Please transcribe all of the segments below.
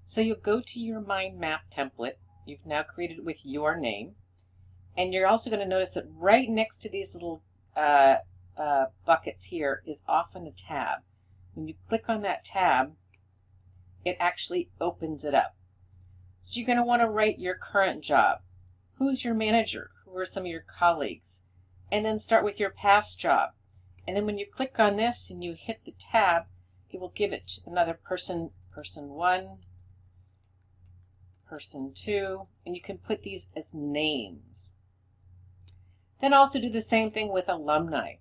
So you'll go to your mind map template. You've now created it with your name. And you're also going to notice that right next to these little buckets here is often a tab. When you click on that tab, it actually opens it up. So you're going to want to write your current job. Who's your manager? Who are some of your colleagues? And then start with your past job. And then when you click on this and you hit the tab, it will give it to another person, person 1, person 2, and you can put these as names. Then also do the same thing with alumni.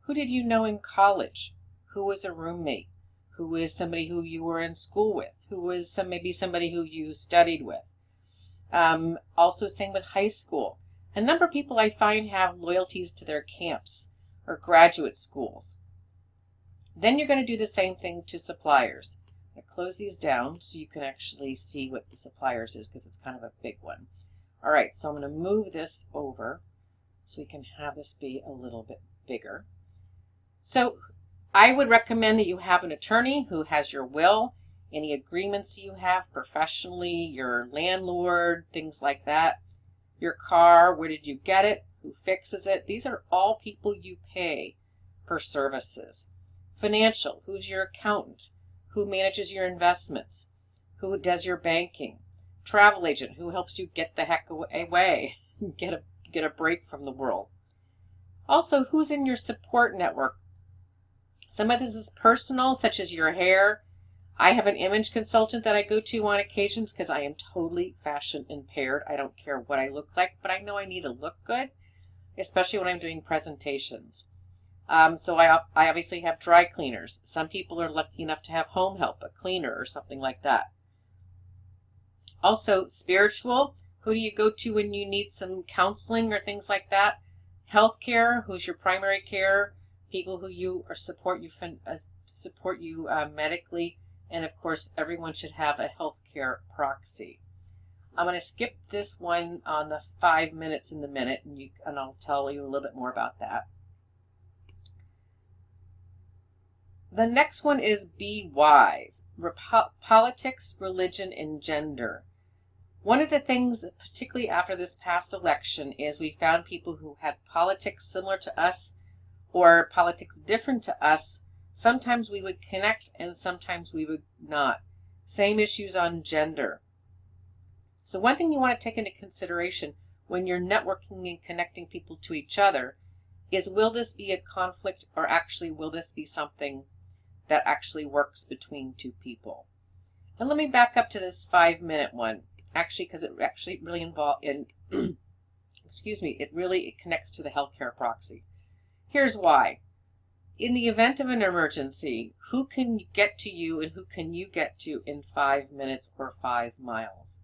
Who did you know in college? Who was a roommate? Who is somebody who you were in school with? Who was maybe somebody who you studied with? Also same with high school. A number of people I find have loyalties to their camps or graduate schools. Then you're going to do the same thing to suppliers. I close these down so you can actually see what the suppliers is because it's kind of a big one. All right, so I'm going to move this over so we can have this be a little bit bigger. So I would recommend that you have an attorney who has your will, any agreements you have professionally, your landlord, things like that. Your car, where did you get it? Who fixes it? These are all people you pay for services. Financial, who's your accountant? Who manages your investments? Who does your banking? Travel agent, who helps you get the heck away, get a break from the world. Also, who's in your support network? Some of this is personal, such as your hair. I have an image consultant that I go to on occasions because I am totally fashion impaired. I don't care what I look like, but I know I need to look good, especially when I'm doing presentations. So I obviously have dry cleaners. Some people are lucky enough to have home help, a cleaner or something like that. Also, spiritual. Who do you go to when you need some counseling or things like that? Healthcare. Who's your primary care? People who you or support you medically. And of course, everyone should have a healthcare proxy. I'm going to skip this one on the 5 minutes in the minute, and I'll tell you a little bit more about that. The next one is be wise. Politics, religion, and gender. One of the things, particularly after this past election, is we found people who had politics similar to us or politics different to us. Sometimes we would connect and sometimes we would not. Same issues on gender. So one thing you want to take into consideration when you're networking and connecting people to each other is, will this be a conflict, or actually will this be something that actually works between two people? And let me back up to this 5-minute one, actually, because it actually really it connects to the healthcare proxy. Here's why. In the event of an emergency, who can get to you and who can you get to in 5 minutes or 5 miles?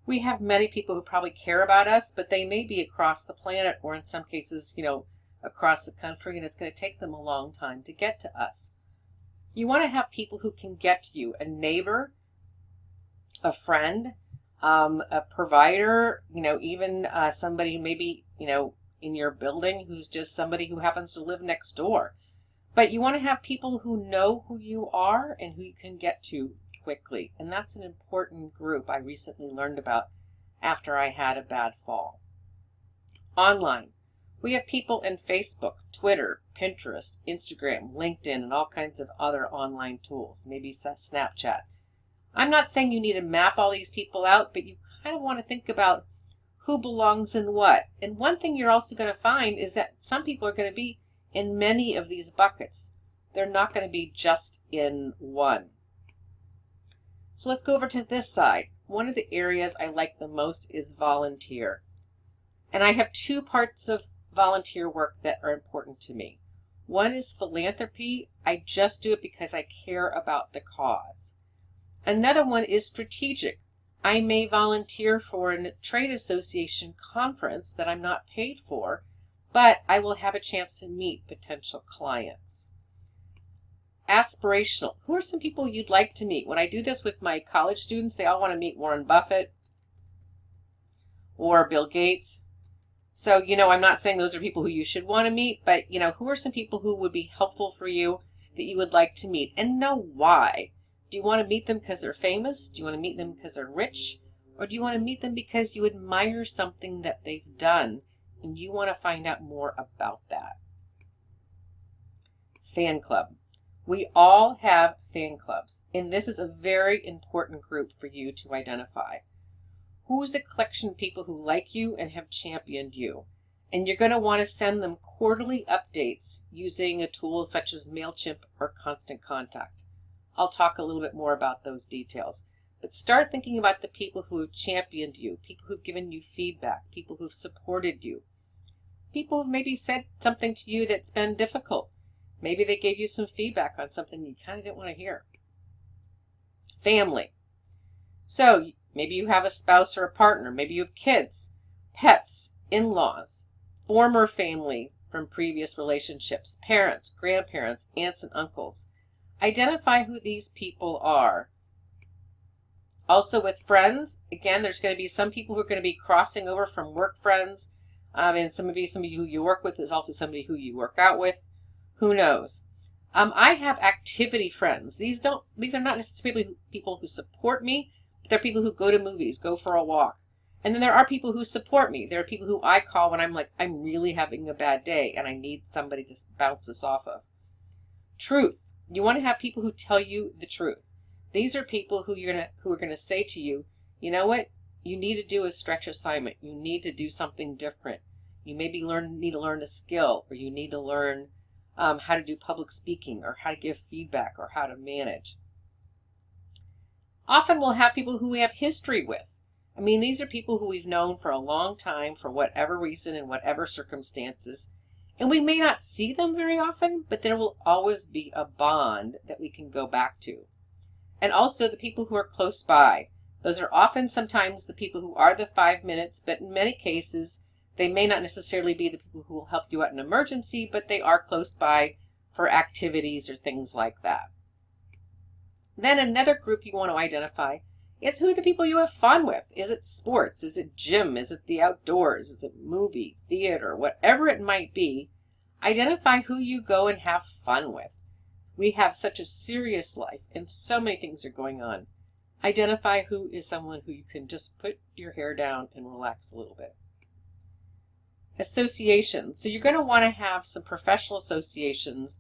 We have many people who probably care about us, but they may be across the planet, or in some cases, across the country, and it's going to take them a long time to get to us. You want to have people who can get to you, a neighbor, a friend, a provider, even somebody maybe, in your building who's just somebody who happens to live next door. But you want to have people who know who you are and who you can get to quickly. And that's an important group I recently learned about after I had a bad fall. Online. We have people in Facebook, Twitter, Pinterest, Instagram, LinkedIn, and all kinds of other online tools, maybe Snapchat. I'm not saying you need to map all these people out, but you kind of want to think about who belongs in what. And one thing you're also going to find is that some people are going to be in many of these buckets. They're not going to be just in one. So let's go over to this side. One of the areas I like the most is volunteer. And I have 2 parts of volunteer work that are important to me. One is philanthropy. I just do it because I care about the cause. Another one is strategic. I may volunteer for a trade association conference that I'm not paid for, but I will have a chance to meet potential clients. Aspirational. Who are some people you'd like to meet? When I do this with my college students, they all want to meet Warren Buffett or Bill Gates. So, I'm not saying those are people who you should want to meet, but, who are some people who would be helpful for you that you would like to meet, and know why. Do you want to meet them because they're famous? Do you want to meet them because they're rich? Or do you want to meet them because you admire something that they've done and you want to find out more about that? Fan club. We all have fan clubs, and this is a very important group for you to identify. Who's the collection of people who like you and have championed you? And you're going to want to send them quarterly updates using a tool such as MailChimp or Constant Contact. I'll talk a little bit more about those details. But start thinking about the people who have championed you, people who've given you feedback, people who've supported you, people who've maybe said something to you that's been difficult. Maybe they gave you some feedback on something you kind of didn't want to hear. Family. So maybe you have a spouse or a partner. Maybe you have kids, pets, in-laws, former family from previous relationships, parents, grandparents, aunts, and uncles. Identify who these people are. Also with friends, again, there's going to be some people who are going to be crossing over from work friends. And somebody who you work with is also somebody who you work out with. Who knows? I have activity friends. These are not necessarily people who support me, but they're people who go to movies, go for a walk. And then there are people who support me. There are people who I call when I'm like, I'm really having a bad day and I need somebody to bounce this off of. Truth. You want to have people who tell you the truth. These are people who are going to say to you, you know what? You need to do a stretch assignment. You need to do something different. You maybe need to learn a skill, or you need to learn how to do public speaking, or how to give feedback, or how to manage. Often we'll have people who we have history with. I mean, these are people who we've known for a long time for whatever reason and whatever circumstances. And we may not see them very often, but there will always be a bond that we can go back to. And also the people who are close by. Those are often sometimes the people who are the 5 minutes, but in many cases, they may not necessarily be the people who will help you out in an emergency, but they are close by for activities or things like that. Then another group you want to identify is who the people you have fun with. Is it sports? Is it gym? Is it the outdoors? Is it movie, theater, whatever it might be? Identify who you go and have fun with. We have such a serious life and so many things are going on. Identify who is someone who you can just put your hair down and relax a little bit. Associations. So you're going to want to have some professional associations.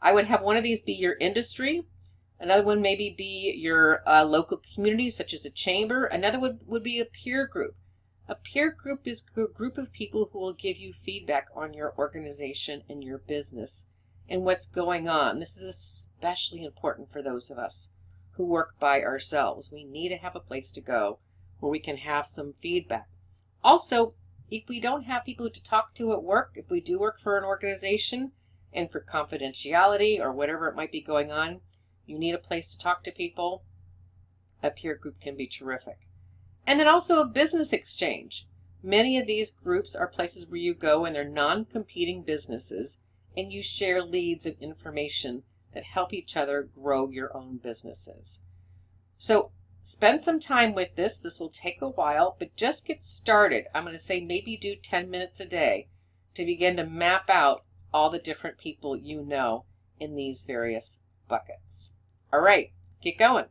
I would have one of these be your industry. Another one maybe be your local community, such as a chamber. Another one would be a peer group. A peer group is a group of people who will give you feedback on your organization and your business and what's going on. This is especially important for those of us who work by ourselves. We need to have a place to go where we can have some feedback. Also, if we don't have people to talk to at work, if we do work for an organization and for confidentiality or whatever it might be going on, you need a place to talk to people, a peer group can be terrific. And then also a business exchange. Many of these groups are places where you go and they're non-competing businesses and you share leads and information that help each other grow your own businesses. So spend some time with this. This will take a while, but just get started. I'm going to say maybe do 10 minutes a day to begin to map out all the different people you know in these various buckets. All right, get going.